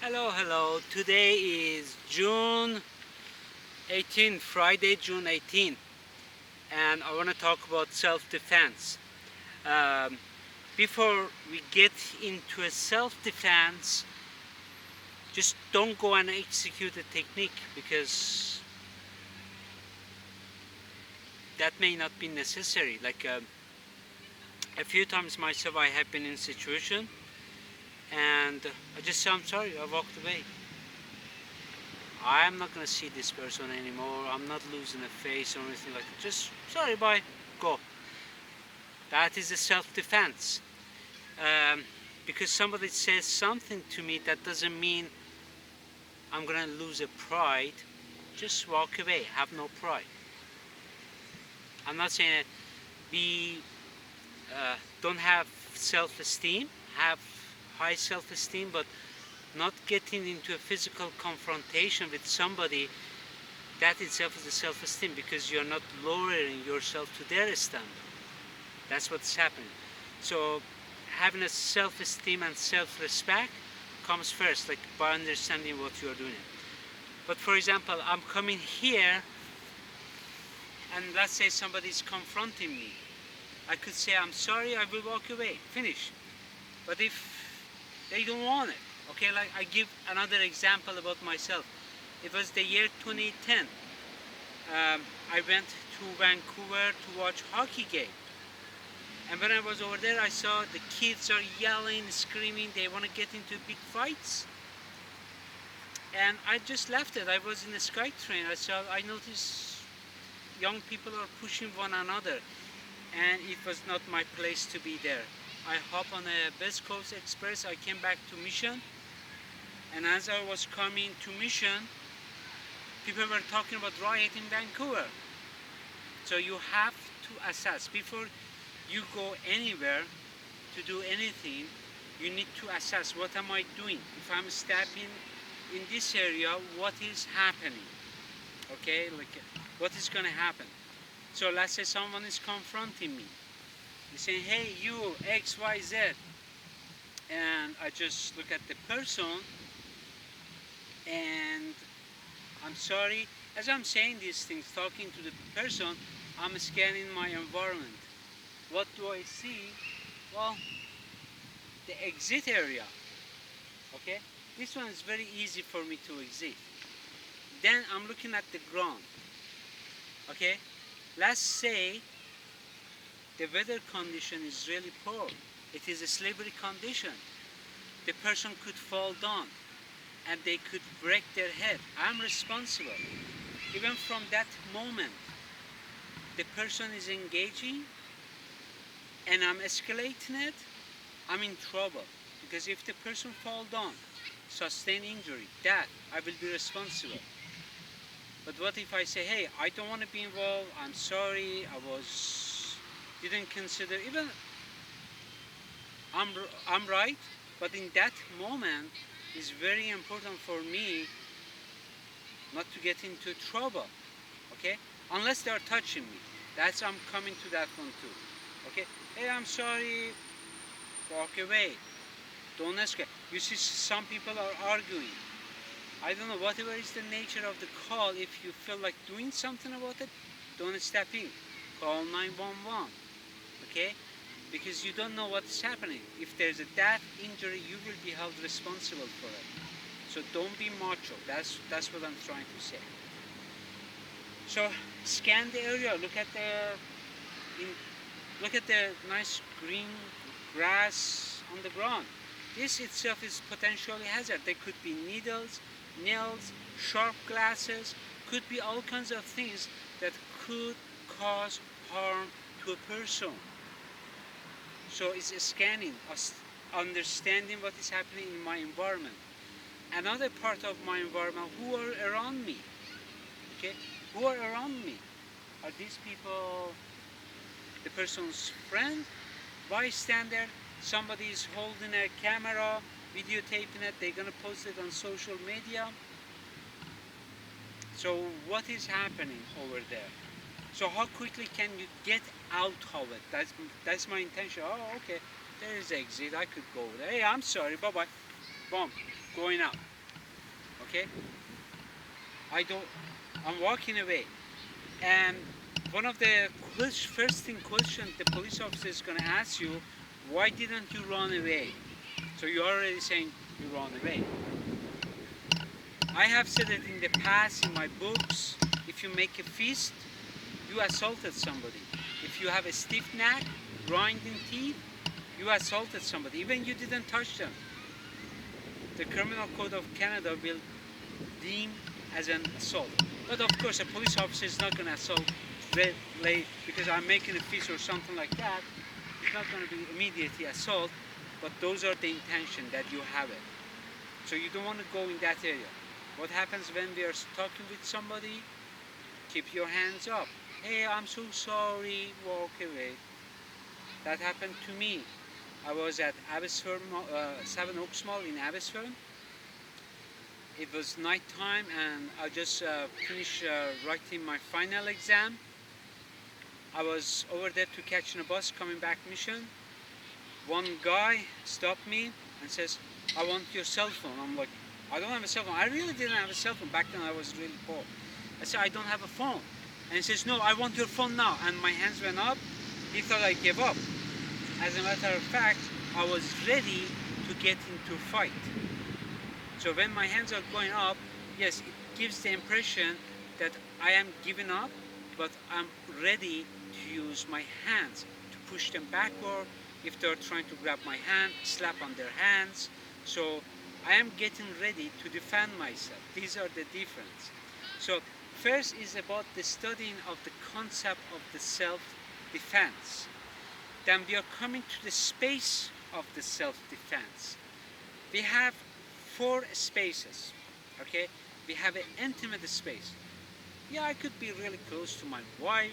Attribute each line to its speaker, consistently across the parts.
Speaker 1: Hello. Today is June 18th, Friday, June 18th, and I want to talk about self-defense. Um, Before we get into a self-defense, just don't go and execute a technique because that may not be necessary. A few times myself, I have been in situation, and I just say I'm sorry. I walked away. I'm not gonna see this person anymore. I'm not losing a face or anything like that. Just sorry, bye, go. That is a self-defense. Um, because somebody says something to me, that doesn't mean I'm gonna lose a pride. Just walk away. Have no pride. I'm not saying that be don't have self-esteem. Have high self-esteem, but not getting into a physical confrontation with somebody. That itself is a self-esteem because you're not lowering yourself to their standard. That's what's happening. So having a self-esteem and self-respect comes first, like by understanding what you're doing. But for example, I'm coming here and let's say somebody's confronting me. I could say, I'm sorry, I will walk away, finish. But if they don't want it, okay, like I give another example about myself. It was the year 2010. I went to Vancouver to watch hockey game. And when I was over there, I saw the kids are yelling, screaming, they want to get into big fights. And I just left it. I was in the SkyTrain. I noticed young people are pushing one another, and it was not my place to be there. I hopped on a West Coast Express. I came back to Mission, and as I was coming to Mission, people were talking about riot in Vancouver. So you have to assess before you go anywhere to do anything. You need to assess, what am I doing? If I'm stepping in this area, what is happening? Okay, what is going to happen? So let's say someone is confronting me. They say, hey, you, X, Y, Z. And I just look at the person and I'm sorry. As I'm saying these things, talking to the person, I'm scanning my environment. What do I see? Well, the exit area. Okay? This one is very easy for me to exit. Then I'm looking at the ground. Okay? Let's say the weather condition is really poor. It is a slippery condition. The person could fall down and they could break their head. I'm responsible. Even from that moment, the person is engaging and I'm escalating it, I'm in trouble. Because if the person fall down, sustain injury, that I will be responsible. But what if I say, hey, I don't want to be involved, I'm sorry, didn't consider, even I'm right, but in that moment, it's very important for me not to get into trouble, okay? Unless they are touching me. I'm coming to that one too, okay? Hey, I'm sorry, walk away. Don't escape. You see, some people are arguing. I don't know, whatever is the nature of the call, if you feel like doing something about it, don't step in. Call 911, okay? Because you don't know what's happening. If there's a death, injury, you will be held responsible for it. So don't be macho. That's what I'm trying to say. So scan the area. Look at the nice green grass on the ground. This itself is potentially hazard. There could be needles, nails, sharp glasses, could be all kinds of things that could cause harm to a person. So it's scanning, understanding what is happening in my environment. Another part of my environment, who are around me? Okay, who are around me? Are these people the person's friend, bystander? Somebody is holding a camera, videotaping it, they're gonna post it on social media. So what is happening over there? So how quickly can you get out of it? That's my intention. Oh, okay, there is exit, I could go there. Hey, I'm sorry, bye-bye. Boom, going out. Okay, I'm walking away, and one of the first question the police officer is going to ask you, why didn't you run away? So you're already saying you ran away. I have said it in the past in my books. If you make a fist, you assaulted somebody. If you have a stiff neck, grinding teeth, you assaulted somebody. Even you didn't touch them. The Criminal Code of Canada will deem as an assault. But of course, a police officer is not going to assault because I'm making a fist or something like that. It's not going to be immediately assault, but those are the intention that you have it. So you don't want to go in that area. What happens when we are talking with somebody? Keep your hands up. Hey, I'm so sorry, walk away. That happened to me. I was at Abbotsford, Seven Oaks Mall in Abbotsford. It was night time and I just finished writing my final exam. I was over there to catch a bus coming back mission. One guy stopped me and says, I want your cell phone. I'm like, I don't have a cell phone. I really didn't have a cell phone. Back then I was really poor. I said, I don't have a phone. And he says, no, I want your phone now. And my hands went up. He thought I gave up. As a matter of fact, I was ready to get into a fight. So when my hands are going up, yes, it gives the impression that I am giving up, but I'm ready to use my hands to push them backward. If they're trying to grab my hand, slap on their hands. So I am getting ready to defend myself. These are the difference. So first is about the studying of the concept of the self-defense. Then we are coming to the space of the self-defense. We have 4 spaces, okay? We have an intimate space. Yeah, I could be really close to my wife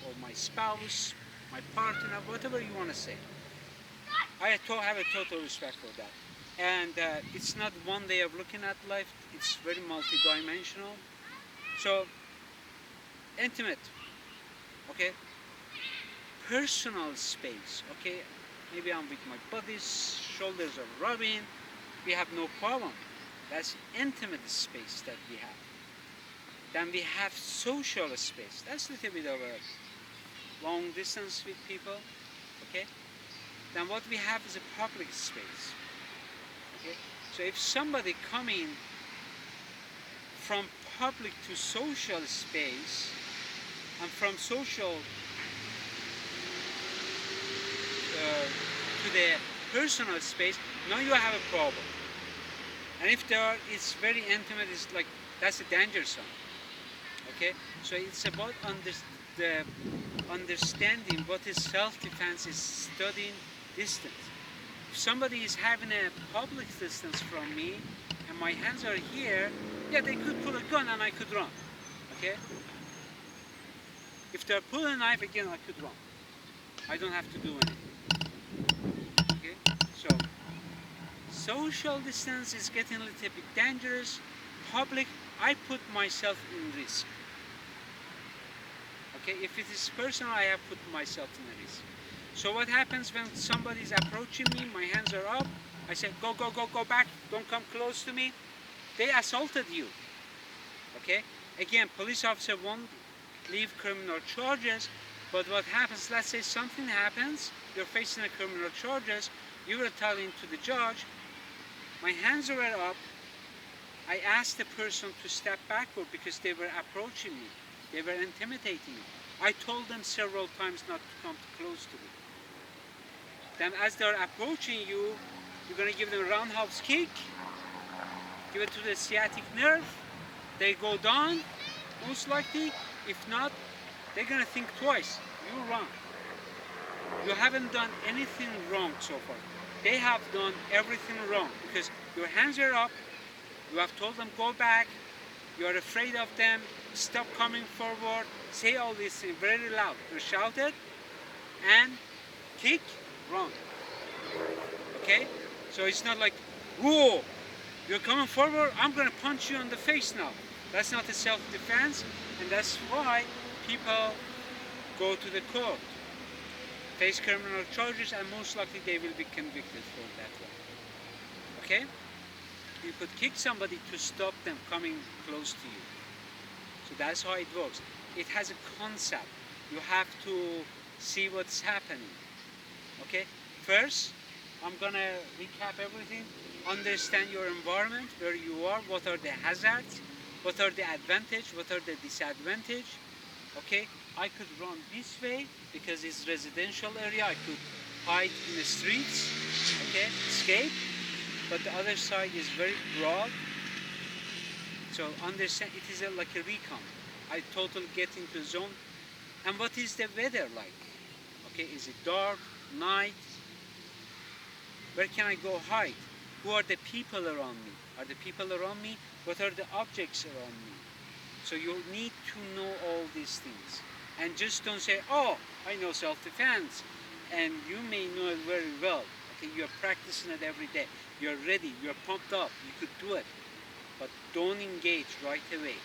Speaker 1: or my spouse, my partner, whatever you want to say. I have a total respect for that. And it's not one way of looking at life, it's very multidimensional. So, intimate, okay? Personal space, okay? Maybe I'm with my buddies, shoulders are rubbing, we have no problem. That's intimate space that we have. Then we have social space. That's a little bit of a long distance with people, okay? Then what we have is a public space, okay? So if somebody coming from public to social space and from social to the personal space, now you have a problem. And if it's very intimate, it's like, that's a danger zone. Okay? So it's about the understanding what is self-defense is studying distance. If somebody is having a public distance from me and my hands are here, yeah, they could pull a gun and I could run. Okay? If they're pulling a knife, again, I could run. I don't have to do anything. Okay? So, social distance is getting a little bit dangerous. Public, I put myself in risk. Okay? If it is personal, I have put myself in a risk. So what happens when somebody is approaching me, my hands are up, I say, go, go, go, go back, don't come close to me. They assaulted you. Okay? Again, police officer won't leave criminal charges, but what happens, let's say something happens, you're facing a criminal charges, you were telling to the judge, my hands were up, I asked the person to step backward because they were approaching me, they were intimidating me. I told them several times not to come close to me. Then as they're approaching you, you're going to give them a roundhouse kick, give it to the sciatic nerve, they go down, most likely. If not, they're going to think twice. You run. You haven't done anything wrong so far. They have done everything wrong because your hands are up, you have told them go back, you are afraid of them, stop coming forward, say all these things very loud. You shouted and kick, run. Okay? So it's not like, whoa, you're coming forward, I'm going to punch you in the face now. That's not a self-defense, and that's why people go to the court, face criminal charges, and most likely they will be convicted for that one. Okay? you could kick somebody to stop them coming close to you. So that's how it works. It has a concept. You have to see what's happening. Okay? First, I'm gonna recap everything. Understand your environment, where you are, what are the hazards, what are the advantage, what are the disadvantage. Okay? I could run this way because it's residential area. I could hide in the streets. Okay? Escape. But the other side is very broad. So understand, it is like a recon. I totally get into zone. And what is the weather like? Okay, is it dark, night? Where can I go hide? Who are the people around me? Are the people around me? What are the objects around me? So you need to know all these things. And just don't say, oh, I know self-defense. And you may know it very well. Okay, you're practicing it every day. You're ready, you're pumped up, you could do it. But don't engage right away.